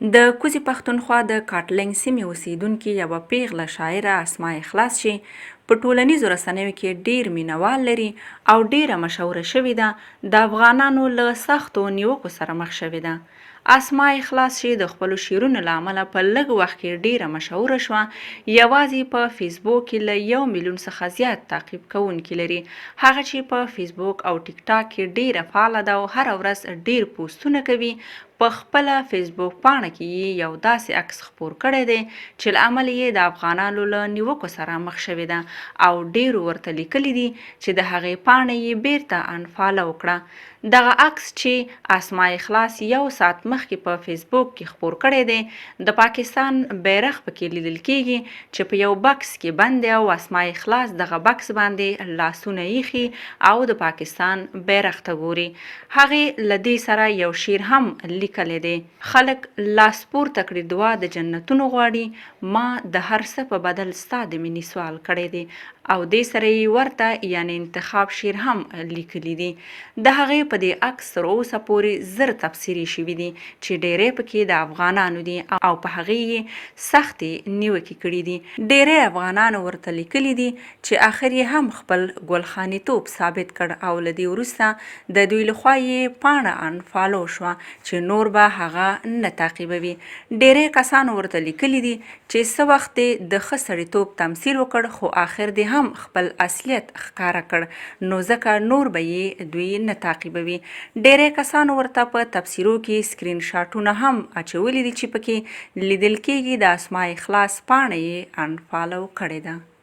د کوزې پښتونخوا د کاټلنګ سیمې اوسیدونکې یوه پیغله شاعره اسماء اخلاص چې په ټولنیزو رسنیو کې ډیر مینوال لري او ډیره مشهوره شوې ده، د افغانانو له سختو نیوکو سره مخ شوې ده. اسماء اخلاص چې د خپلو شعرونو له امله په لږ وخت کې ډیره مشهوره شوه، یوازې په فیسبوک کې له 1 میلیون څخه زیات تعقیب کوونکي لري. هغه چې په فیسبوک او ټیک ټاک کې ډیره فعاله ده او هره ورځ ډیر پوسټونه کوي. په خپله فیسبوک پاڼه کې یې یو داسې عکس خپور کړی دی چې له امله یې د افغانانو له نیوکو سره مخ شوې ده او ډیرو ورته لیکلي دي چې د هغې پاڼه یې بیرته انفالو کړه. دغه عکس چې اسماء اخلاص یو ساعت مخکې په فیسبوک کې خپور کړی دی، د پاکستان بیرغ پکې لیدل کیږي چې په یو بکس کې بند دی او اسماء اخلاص دغه بکس باندې لاسونه ایښي او د پاکستان بیرغ ته ګوري. هغې له دې سره یو شعر هم لیکلی دی: خلک لاس پورته کړي دعا د جنتونو غواړي، ما د هر څه په بدل ستا د مینې سوال کړی دی. او دې سره یې ورته یعنی انتخاب شعر هم لیکلی دي. د هغې په دې عکس تر اوسه پورې زر تبصرې شوي دي چې ډیری پکې د افغانانو دي او په هغې یې سختې نیوکې کړي دي. ډیری افغانانو ورته لیکلي دي چې اخر یې هم خپل ګلخانیتوب ثابت کړ او له دې وروسته د دوی لخوا یې پاڼه انفالو شوه چې نور به هغه نه تعقیبوي. ډیری کسانو ورته لیکلي دي چې څه وخت د ښه سړیتوب تمثیل وکړ خو آخر دې هم خپل اصلیت ښکاره کړ، نو ځکه نور به یې دوی نه تعقیبوي. ډیری کسانو ورته په تبصرو کې سکرین شاټونه هم اچولي دي چې پکې لیدل کیږي د اسماء اخلاص پاڼه یې انفالو کړې ده.